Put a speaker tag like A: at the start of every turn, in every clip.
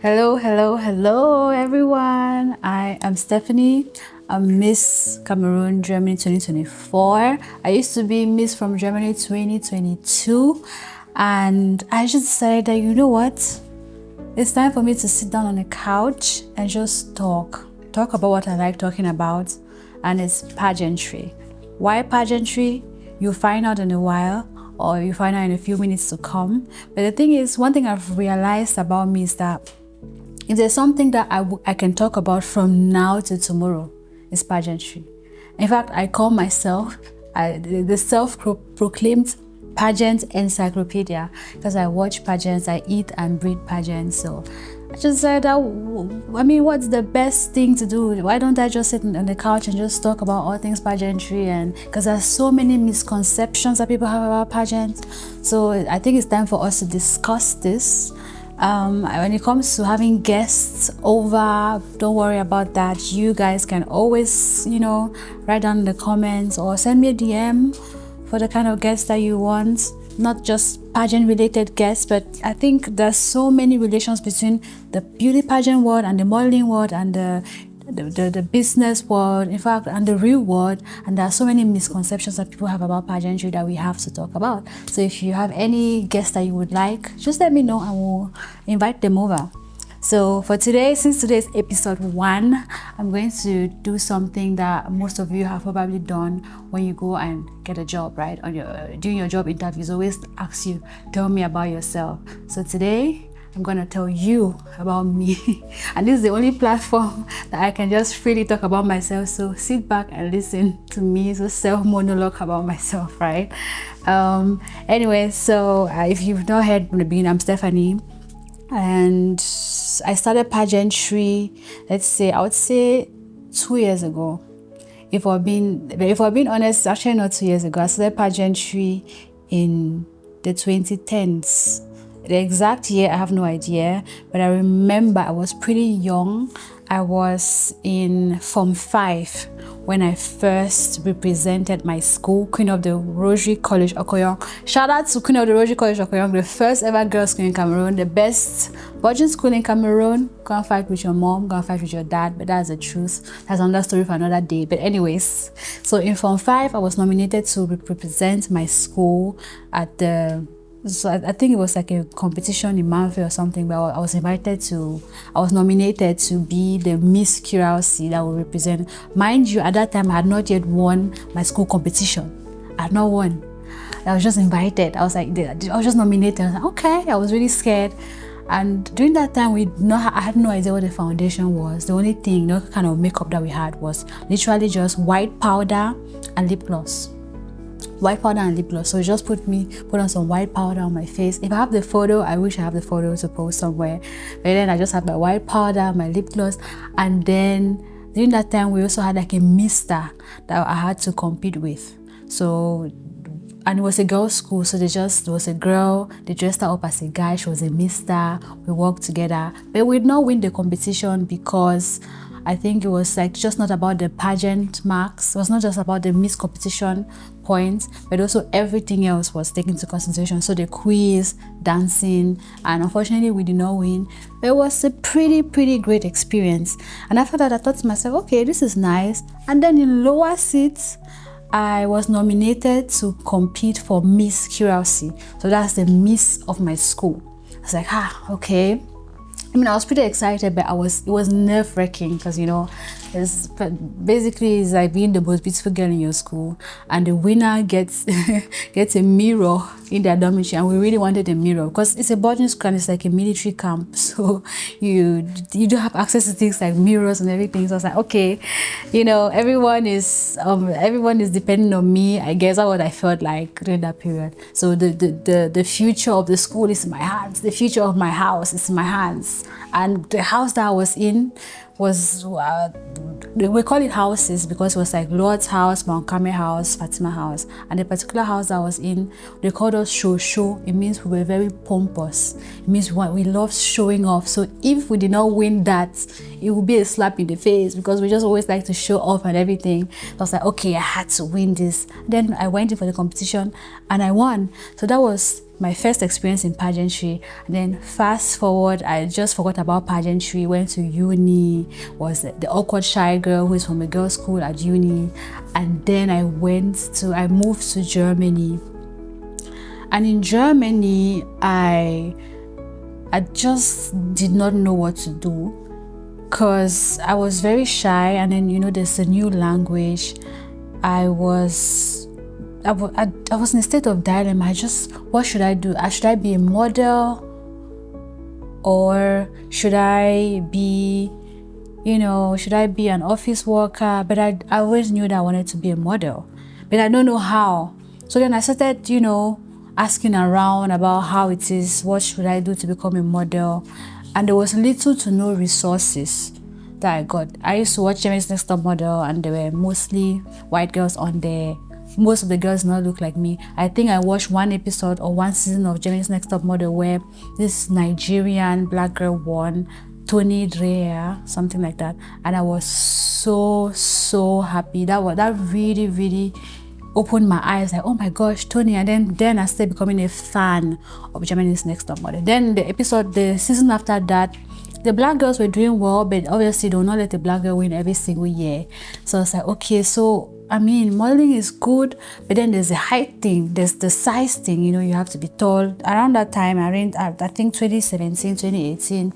A: Hello everyone. I am Stephanie. I'm Miss Cameroon Germany 2024. I used to be Miss from Germany 2022, and I just decided that, you know what, it's time for me to sit down on the couch and just talk about what I like talking about, and it's pageantry. Why pageantry? You'll find out in a while, or you find out in a few minutes to come. But the thing is, one thing I've realized about me is that if there's something that I can talk about from now to tomorrow, it's pageantry. In fact, I call myself the self-proclaimed pageant encyclopedia, because I watch pageants, I eat and breathe pageants. So I just said, what's the best thing to do? Why don't I just sit on the couch and just talk about all things pageantry? And because there's so many misconceptions that people have about pageants. So I think it's time for us to discuss this. When it comes to having guests over, don't worry about that. You guys can always, write down in the comments or send me a DM for the kind of guests that you want. Not just pageant related guests, but I think there's so many relations between the beauty pageant world and the modeling world and the business world, in fact, and the real world. And there are so many misconceptions that people have about pageantry that we have to talk about. So if you have any guests that you would like, just let me know and we'll invite them over. So for today, since today is episode 1, I'm going to do something that most of you have probably done when you go and get a job, right? Doing your job interviews always ask you, tell me about yourself. So today, I'm going to tell you about me. And this is the only platform that I can just freely talk about myself. So sit back and listen to me, so self-monologue about myself, right? Anyway, so if you've not heard from the beginning, I'm Stephanie. And I started pageantry, I would say 2 years ago. If we're being honest, actually not 2 years ago. I started pageantry in the 2010s. The exact year, I have no idea, but I remember I was pretty young. I was in Form 5 when I first represented my school, Queen of the Rosary College, Okoyong. Shout out to Queen of the Rosary College, Okoyong, the first ever girls' school in Cameroon, the best virgin school in Cameroon. Go and fight with your mom, go and fight with your dad, but that's the truth. That's another story for another day. But anyways, so in Form 5, I was nominated to represent my school at the... So I think it was like a competition in Marktführer or something, but I was nominated to be the Miss Curiosity that will represent. Mind you, at that time, I had not yet won my school competition. I had not won. I was just invited. I was just nominated. I was like, okay. I was really scared. And during that time, I had no idea what the foundation was. The only thing, kind of makeup that we had was literally just white powder and lip gloss. White powder and lip gloss. So just put on some white powder on my face. If I have the photo, I wish I have the photo to post somewhere. But then I just have my white powder, my lip gloss, and then during that time we also had like a mister that I had to compete with. So, and it was a girls' school, so there was a girl, they dressed her up as a guy, she was a mister, we worked together. But we did not win the competition because I think it was like just not about the pageant marks. It was not just about the Miss competition points, but also everything else was taken into consideration. So the quiz, dancing, and unfortunately we did not win. But it was a pretty great experience. And after that, I thought to myself, okay, this is nice. And then in lower seats, I was nominated to compete for Miss Curiosity. So that's the Miss of my school. I was like, okay. I mean, I was pretty excited, but it was nerve-wracking because, it's like being the most beautiful girl in your school, and the winner gets a mirror in their dormitory, and we really wanted a mirror because it's a boarding school and it's like a military camp, so you do have access to things like mirrors and everything. So I was like, okay, everyone is depending on me. I guess that's what I felt like during that period. So the future of the school is in my hands. The future of my house is in my hands. And the house that I was in was, we call it houses because it was like Lord's house, Mount Carmel house, Fatima house. And the particular house that I was in, they called us show. It means we were very pompous. It means we loved showing off. So if we did not win that, it would be a slap in the face because we just always like to show off and everything. So I was like, okay, I had to win this. Then I went in for the competition and I won. So that was my first experience in pageantry. And then fast forward, I just forgot about pageantry, went to uni, was the awkward shy girl who is from a girls' school at uni. And then I moved to Germany. And in Germany, I just did not know what to do, because I was very shy, and then, you know, there's a new language. I was in a state of dilemma. What should I do? Should I be a model, or should I be an office worker? But I always knew that I wanted to be a model, but I don't know how. So then I started, you know, asking around about how it is, what should I do to become a model. And there was little to no resources that I got. I used to watch Germany's Next Top Model, and there were mostly white girls on there. Most of the girls did not look like me. I think I watched one episode or one season of Germany's Next Top Model where this Nigerian black girl won, Tony Dreher, something like that. And I was so happy. That really, really opened my eyes, like, oh my gosh, Tony. And then I started becoming a fan of Germany's Next Top Model. Then the season after that, the black girls were doing well, but obviously they will not let the black girl win every single year. So I was like, okay, so I mean, modeling is good, but then there's the height thing, there's the size thing, you know, you have to be tall. Around that time, I think 2017, 2018,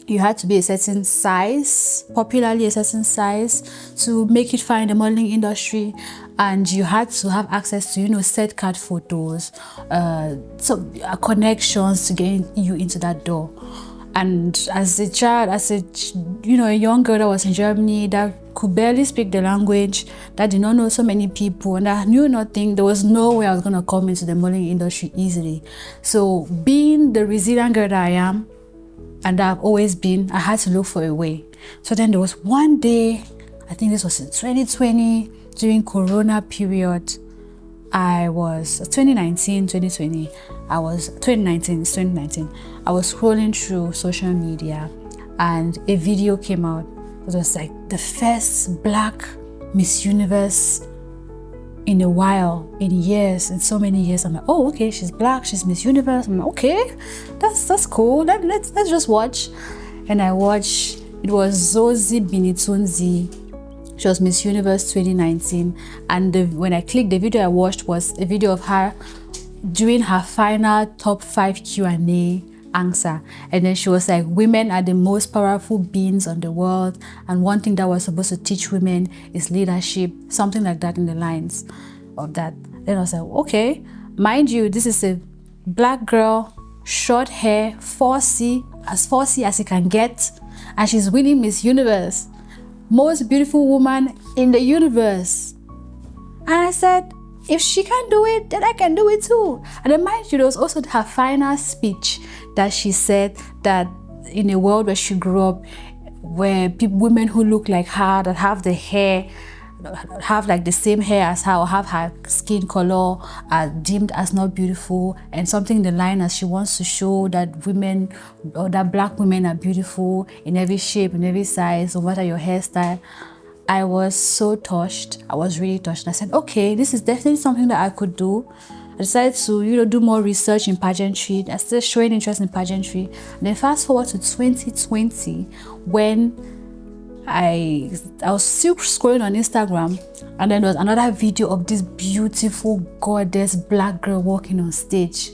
A: you had to be a certain size, popularly a certain size, to make it far in the modeling industry. And you had to have access to, you know, set card photos, connections to get you into that door. And as a young girl that was in Germany, that could barely speak the language, that did not know so many people, and I knew nothing, there was no way I was going to come into the modeling industry easily. So being the resilient girl that I am, and that I've always been, I had to look for a way. So then there was one day, I think this was in 2020, during Corona period, 2019, I was scrolling through social media, and a video came out. It was like the first black Miss Universe in a while, in so many years. I'm like, oh, okay, she's black, she's Miss Universe. I'm like, okay, that's cool. Let's just watch. And I watched. It was Zozi Binitunzi. She was Miss Universe 2019, and when I clicked, the video I watched was a video of her doing her final top 5 Q&A answer. And then she was like, women are the most powerful beings on the world, and one thing that was supposed to teach women is leadership, something like that, in the lines of that. Then I was like, okay, mind you, this is a black girl, short hair, 4C as you can get, and she's winning Miss Universe, most beautiful woman in the universe. And I said, if she can do it, then I can do it too. And then mind you, there was also her final speech that she said that in a world where she grew up, where women who look like her, that have the hair, have like the same hair as her, or have her skin color, are deemed as not beautiful, and something in the line as she wants to show that women, or that black women, are beautiful in every shape, in every size, no matter your hairstyle. I was so touched. I was really touched. I said, okay, this is definitely something that I could do. I decided to, do more research in pageantry. I started showing interest in pageantry. And then fast forward to 2020, when I was still scrolling on Instagram, and then there was another video of this beautiful, goddess black girl walking on stage.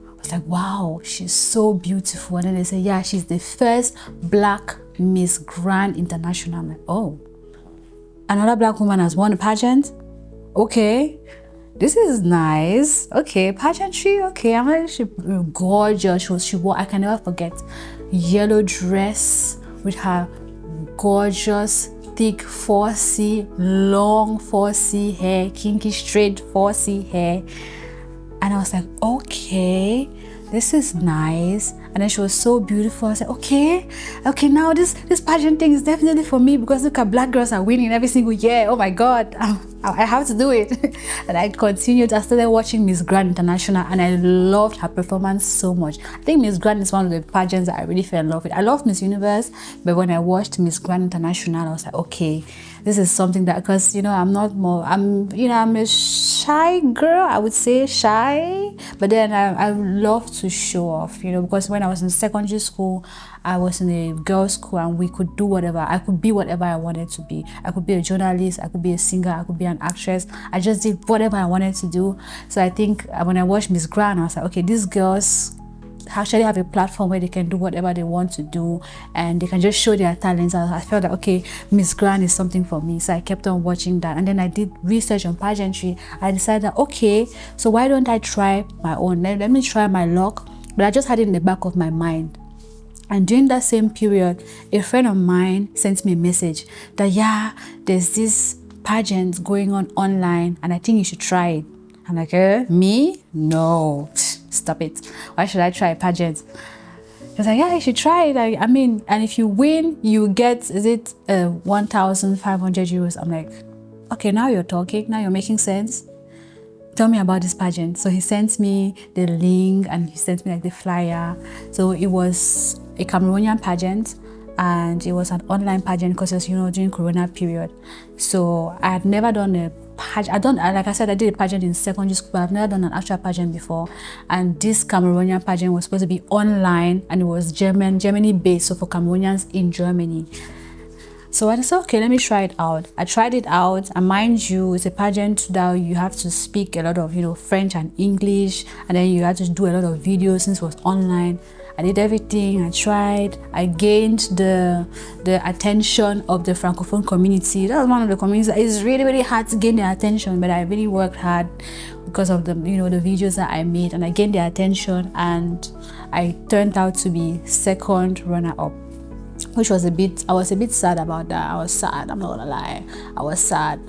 A: I was like, wow, she's so beautiful. And then they said, yeah, she's the first black Miss Grand International. I'm like, oh, another black woman has won a pageant? Okay, this is nice. Okay, pageantry, okay, I'm like, she gorgeous. She wore, I can never forget, yellow dress with her gorgeous, thick 4C, long 4C hair, kinky straight 4C hair. And I was like, okay, this is nice. And then she was so beautiful. I said, okay, now this pageant thing is definitely for me, because look at black girls are winning every single year. Oh my God, I have to do it. And I continued. I started watching Miss Grand International, and I loved her performance so much. I think Miss Grand is one of the pageants that I really fell in love with. I love Miss Universe, but when I watched Miss Grand International, I was like, okay, this is something that, because I'm a shy girl, I would say shy, but then I love to show off, because when I was in secondary school, I was in a girls' school, and we could do whatever. I could be whatever I wanted to be. I could be a journalist, I could be a singer, I could be an actress. I just did whatever I wanted to do. So I think when I watched Miss Grand, I was like, okay, these girls actually have a platform where they can do whatever they want to do, and they can just show their talents. I felt that, okay, Miss Grand is something for me. So I kept on watching that, and then I did research on pageantry. I decided that, okay, so why don't I try my own? Let me try my luck. But I just had it in the back of my mind. And during that same period, a friend of mine sent me a message that, yeah, there's this pageant going on online, and I think you should try it. I'm like, me? No, stop it. Why should I try a pageant? He was like, yeah, you should try it. I mean, and if you win, you get, is it 1,500 euros? I'm like, okay, now you're talking. Now you're making sense. Tell me about this pageant. So he sent me the link, and he sent me like the flyer. So it was a Cameroonian pageant, and it was an online pageant because it was, during Corona period. So I had never done a pageant. Like I said, I did a pageant in secondary school, but I've never done an actual pageant before. And this Cameroonian pageant was supposed to be online, and it was Germany based, so for Cameroonians in Germany. So I said, okay, let me try it out. I tried it out, and mind you, it's a pageant that you have to speak a lot of, French and English, and then you have to do a lot of videos since it was online. I did everything. I tried. I gained the attention of the Francophone community. That was one of the communities that is really, really hard to gain their attention, but I really worked hard because of the the videos that I made, and I gained their attention, and I turned out to be second runner-up, which was I was a bit sad about that. I was sad, I'm not gonna lie. I was sad.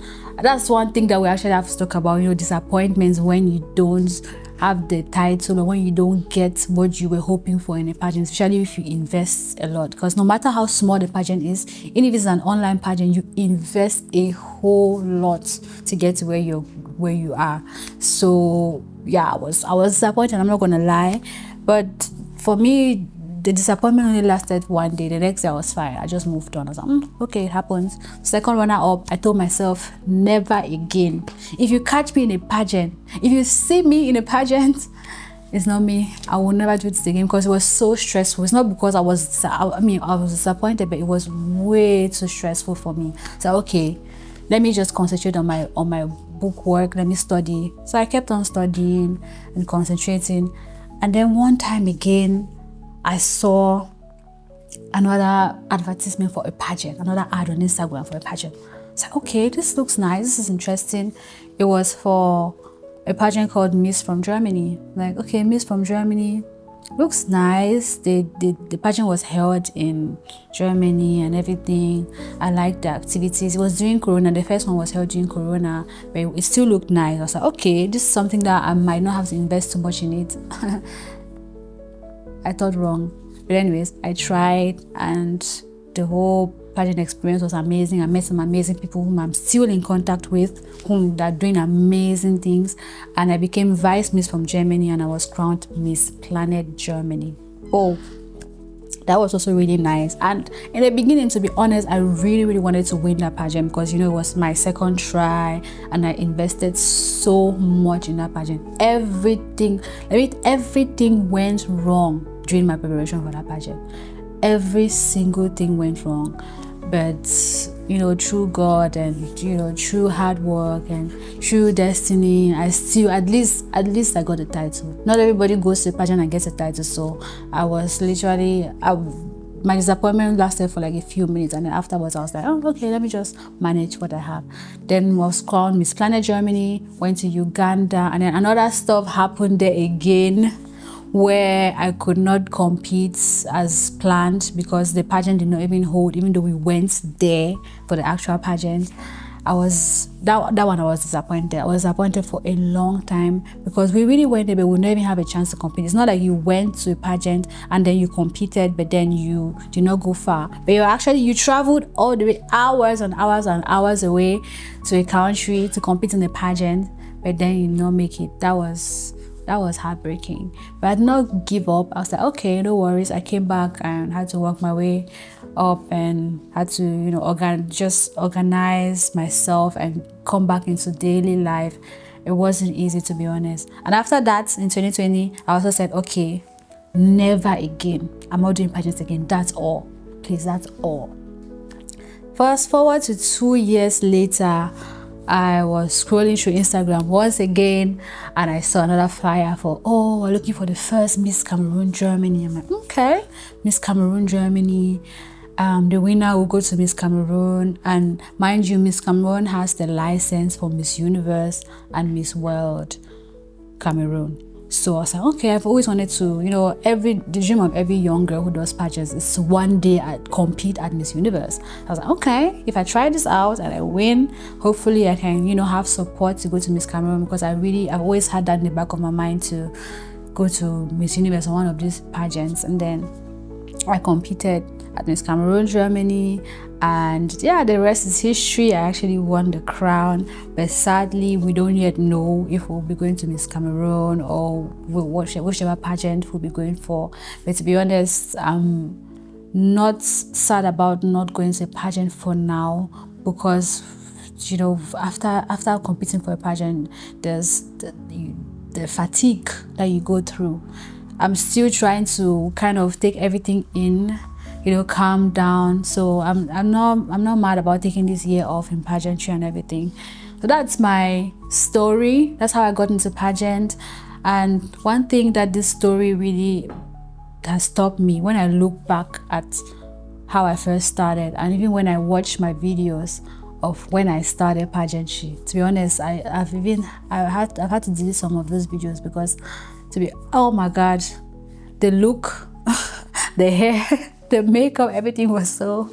A: That's one thing that we actually have to talk about, disappointments when you don't have the title, or when you don't get what you were hoping for in a pageant, especially if you invest a lot. Because no matter how small the pageant is, even if it's an online pageant, you invest a whole lot to get to where you are. So yeah, I was disappointed, I'm not gonna lie. But for me, the disappointment only lasted one day. The next day I was fine. I just moved on. I was like, okay, it happens. Second runner up, I told myself, never again. If you catch me in a pageant, if you see me in a pageant, it's not me. I will never do this again, because it was so stressful. It's not because I was disappointed, but it was way too stressful for me. So okay, let me just concentrate on my book work. Let me study. So I kept on studying and concentrating. And then one time again, I saw another advertisement for a pageant, another ad on Instagram for a pageant. So okay, this looks nice, this is interesting. It was for a pageant called Miss from Germany. Like, okay, Miss from Germany looks nice. The pageant was held in Germany and everything. I liked the activities. It was during Corona. The first one was held during Corona, but it still looked nice. I was like, okay, this is something that I might not have to invest too much in it. I thought wrong, but anyways, I tried, and the whole pageant experience was amazing. I met some amazing people whom I'm still in contact with, whom are doing amazing things, and I became Vice Miss from Germany, and I was crowned Miss Planet Germany. Oh, that was also really nice. And in the beginning, to be honest, I really, really wanted to win that pageant, because it was my second try, and I invested so much in that pageant. Everything went wrong during my preparation for that pageant. Every single thing went wrong, but through God and through hard work and through destiny, I still at least I got the title. Not everybody goes to the pageant and gets a title, so I was literally my disappointment lasted for like a few minutes, and then afterwards I was like, oh, okay, let me just manage what I have. Then was crowned Miss Planet Germany, went to Uganda, and then another stuff happened there again, where I could not compete as planned because the pageant did not even hold, even though we went there for the actual pageant. That one I was disappointed. I was disappointed for a long time, because we really went there, but we didn't even have a chance to compete. It's not like you went to a pageant and then you competed, but then you did not go far. But you traveled all the way, hours and hours and hours away to a country to compete in the pageant, but then you did not make it. That was heartbreaking. But I did not give up. I was like, okay, no worries. I came back and had to work my way up and had to, you know, just organize myself and come back into daily life. It wasn't easy, to be honest. And after that, in 2020, I also said, okay, never again. I'm not doing pageants again. That's all. Please, that's all. Fast forward to 2 years later, I was scrolling through Instagram once again, and I saw another flyer for, oh, we're looking for the first Miss Cameroon Germany. I'm like, okay, Miss Cameroon Germany. The winner will go to Miss Cameroon, and mind you, Miss Cameroon has the license for Miss Universe and Miss World Cameroon. So I was like, okay, I've always wanted to, you know, the dream of every young girl who does pageants is to one day compete at Miss Universe. I was like, okay, if I try this out and I win, hopefully I can, you know, have support to go to Miss Cameroon, because I've always had that in the back of my mind to go to Miss Universe or one of these pageants. And then I competed at Miss Cameroon Germany, and yeah, the rest is history. I actually won the crown, but sadly we don't yet know if we'll be going to Miss Cameroon or whichever pageant we'll be going for. But to be honest, I'm not sad about not going to a pageant for now, because, you know, after competing for a pageant, there's the fatigue that you go through. I'm still trying to kind of take everything in, you know, calm down. So I'm not mad about taking this year off in pageantry and everything. So that's my story. That's how I got into pageant. And one thing that this story really has taught me, when I look back at how I first started, and even when I watch my videos of when I started pageantry, to be honest, I've had to delete some of those videos, because oh my god, the look, the hair, the makeup, everything was so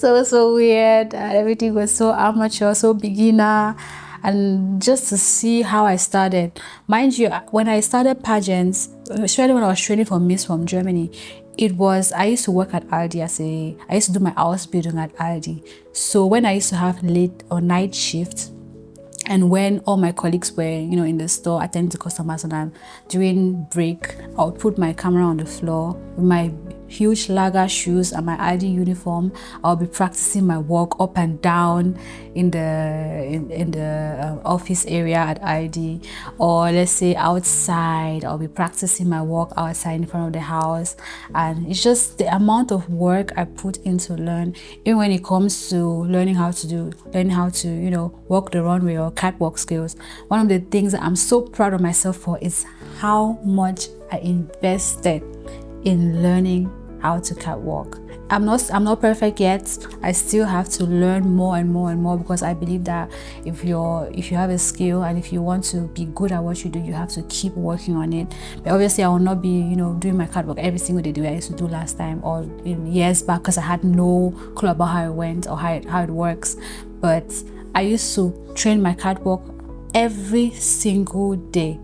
A: weird, and everything was so amateur, so beginner. And just to see how I started, mind you, when I started pageants, especially when I was training for Miss from Germany, I used to work at Aldi I used to do my house building at Aldi. So when I used to have late or night shifts, and when all my colleagues were, you know, in the store attending to customers, and I'm doing break, I would put my camera on the floor with my huge lager shoes and my ID uniform. I'll be practicing my walk up and down in the office area at ID, or let's say outside. I'll be practicing my walk outside in front of the house. And it's just the amount of work I put into learn, even when it comes to learning how to, you know, walk the runway or catwalk skills. One of the things that I'm so proud of myself for is how much I invested in learning how to catwalk. I'm not perfect yet. I still have to learn more and more and more, because I believe that if you have a skill and if you want to be good at what you do, you have to keep working on it. But obviously I will not be, you know, doing my catwalk every single day the way I used to do last time or in years back, because I had no clue about how it went or how it works. But I used to train my catwalk every single day,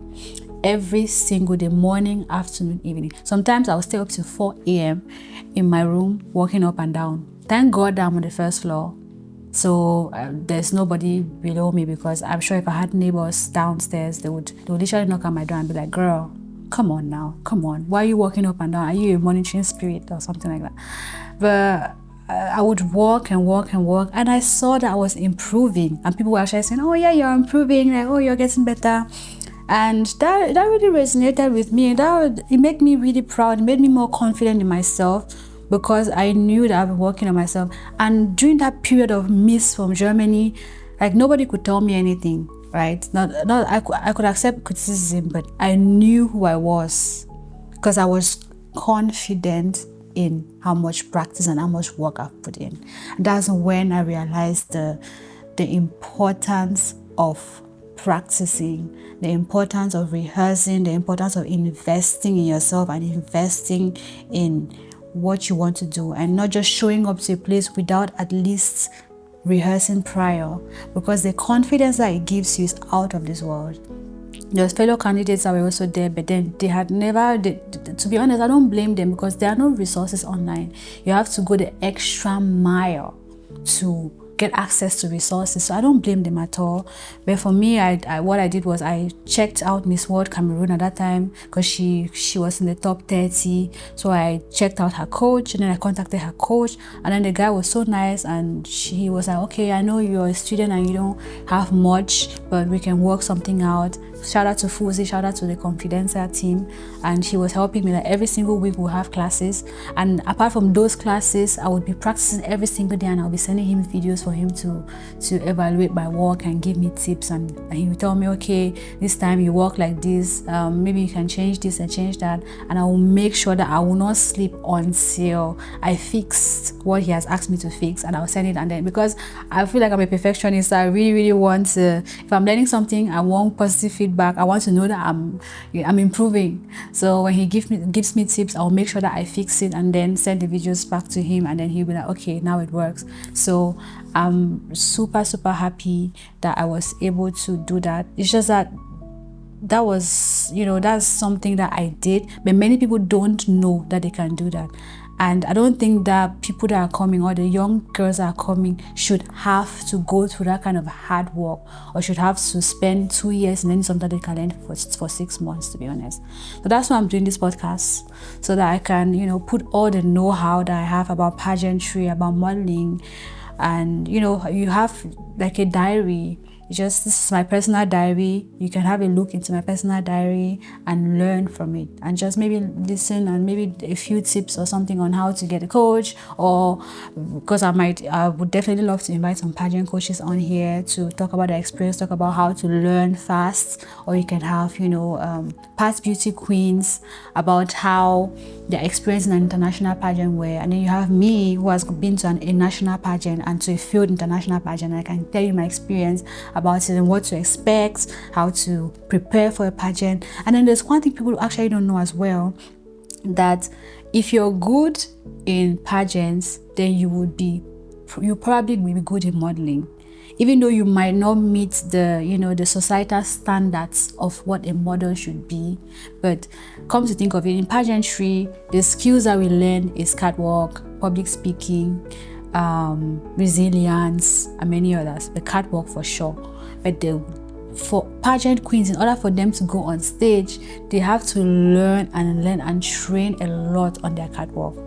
A: morning, afternoon, evening. Sometimes I'll stay up to 4 a.m. in my room walking up and down. Thank God I'm on the first floor, so there's nobody below me, because I'm sure if I had neighbors downstairs, they would literally knock on my door and be like, girl, come on now, come on, why are you walking up and down? Are you a monitoring spirit or something like that? But I would walk and walk and walk, and I saw that I was improving, and people were actually saying, oh yeah, you're improving, like, oh, you're getting better. And that really resonated with me. It made me really proud. It made me more confident in myself, because I knew that I've been working on myself. And during that period of Miss from Germany, like, nobody could tell me anything, right? I could accept criticism, but I knew who I was, because I was confident in how much practice and how much work I've put in. And that's when I realized the importance of practicing, the importance of rehearsing, the importance of investing in yourself and investing in what you want to do, and not just showing up to a place without at least rehearsing prior, because the confidence that it gives you is out of this world. There's fellow candidates that were also there, but then they had never, to be honest, I don't blame them, because there are no resources online. You have to go the extra mile to get access to resources. So I don't blame them at all. But for me, what I did was I checked out Miss World Cameroon at that time, because she was in the top 30. So I checked out her coach, and then I contacted her coach, and then the guy was so nice, and he was like, okay, I know you're a student and you don't have much, but we can work something out. Shout out to Fuzi, shout out to the Confidential team, and he was helping me. Like every single week we'll have classes, and apart from those classes, I would be practicing every single day, and I'll be sending him videos for him to evaluate my work and give me tips, and he would tell me, okay, this time you work like this, maybe you can change this and change that, and I will make sure that I will not sleep until I fix what he has asked me to fix, and I'll send it. And then, because I feel like I'm a perfectionist, I really want to, if I'm learning something, I want positive feedback. I want to know that I'm improving. So when he gives me tips, I'll make sure that I fix it and then send the videos back to him, and then he'll be like, okay, now it works. So I'm super happy that I was able to do that. It's just that was, that's something that I did, but many people don't know that they can do that. And I don't think that people that are coming, or the young girls that are coming, should have to go through that kind of hard work, or should have to spend 2 years and then something they can learn for 6 months, to be honest. So that's why I'm doing this podcast, so that I can, put all the know-how that I have about pageantry, about modeling. And, you have like a diary. This is my personal diary. You can have a look into my personal diary and learn from it, and just maybe listen, and maybe a few tips or something on how to get a coach, or because I would definitely love to invite some pageant coaches on here to talk about their experience, talk about how to learn fast. Or you can have, past beauty queens, about how their experience in an international pageant were. And then you have me, who has been to a national pageant and to a field international pageant. I can tell you my experience about it and what to expect, how to prepare for a pageant. And then there's one thing people actually don't know as well, that if you're good in pageants, then you probably will be good in modeling, even though you might not meet the the societal standards of what a model should be. But come to think of it, in pageantry, the skills that we learn is catwalk, public speaking, resilience, and many others. The catwalk for sure. But for pageant queens, in order for them to go on stage, they have to learn and train a lot on their catwalk.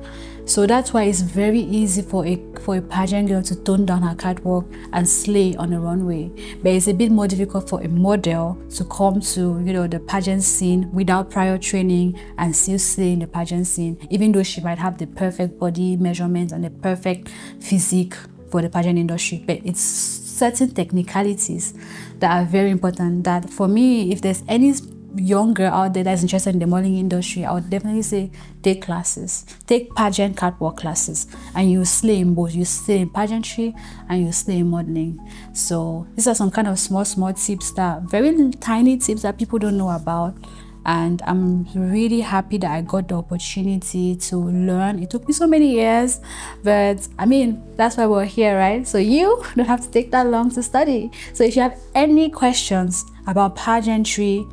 A: So that's why it's very easy for a pageant girl to tone down her catwalk and slay on the runway. But it's a bit more difficult for a model to come to the pageant scene without prior training and still slay in the pageant scene, even though she might have the perfect body measurements and the perfect physique for the pageant industry. But it's certain technicalities that are very important, that for me, if there's any young girl out there that's interested in the modeling industry, I would definitely say take classes, take pageant catwalk classes, and you slay in both. You slay in pageantry and you slay in modeling. So these are some kind of small tips, that very tiny tips that people don't know about. And I'm really happy that I got the opportunity to learn. It took me so many years, but I mean, that's why we're here, right? So you don't have to take that long to study. So if you have any questions about pageantry,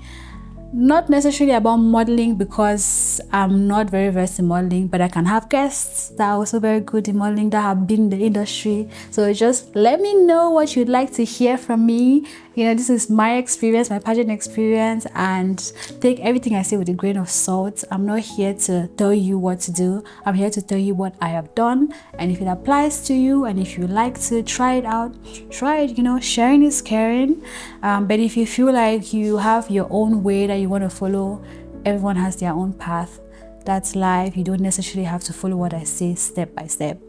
A: not necessarily about modeling, because I'm not very versed in modeling, but I can have guests that are also very good in modeling, that have been in the industry. So just let me know what you'd like to hear from me. This is my experience, my pageant experience, and take everything I say with a grain of salt. I'm not here to tell you what to do. I'm here to tell you what I have done, and if it applies to you, and if you like to try it out, try it. Sharing is caring. But if you feel like you have your own way that you want to follow, everyone has their own path. That's life. You don't necessarily have to follow what I say step by step.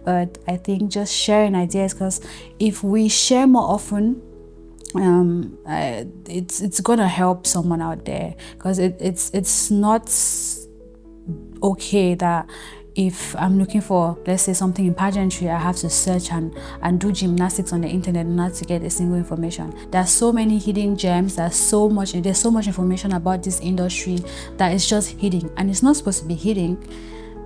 A: But I think just sharing ideas, because if we share more often, it's gonna help someone out there. Because it's not okay that if I'm looking for, let's say, something in pageantry, I have to search and do gymnastics on the internet not to get a single information. There's so many hidden gems. There's so much information about this industry that is just hidden, and it's not supposed to be hidden.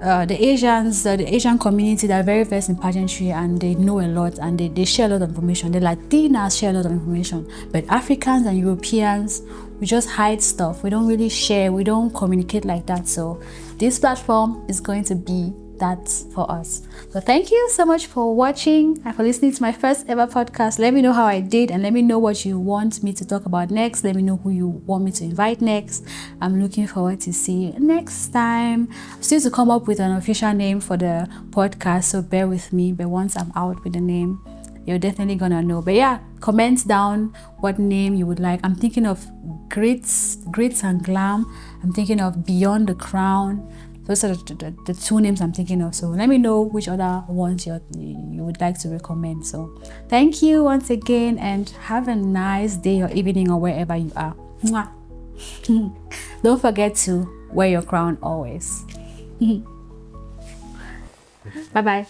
A: The Asian community, they're very versed in pageantry, and they know a lot, and they share a lot of information. The Latinas share a lot of information, but Africans and Europeans, we just hide stuff. We don't really share. We don't communicate like that. So this platform is going to be that's for us. So thank you so much for watching and for listening to my first ever podcast. Let me know how I did, and let me know what you want me to talk about next. Let me know who you want me to invite next. I'm looking forward to see you next time. I'm still to come up with an official name for the podcast, so bear with me. But once I'm out with the name, you're definitely gonna know. But yeah, comment down what name you would like. I'm thinking of glitz and glam. I'm thinking of beyond the crown. Those are the two names I'm thinking of. So let me know which other ones you would like to recommend. So thank you once again, and have a nice day or evening or wherever you are. Mwah. Don't forget to wear your crown always. Bye bye.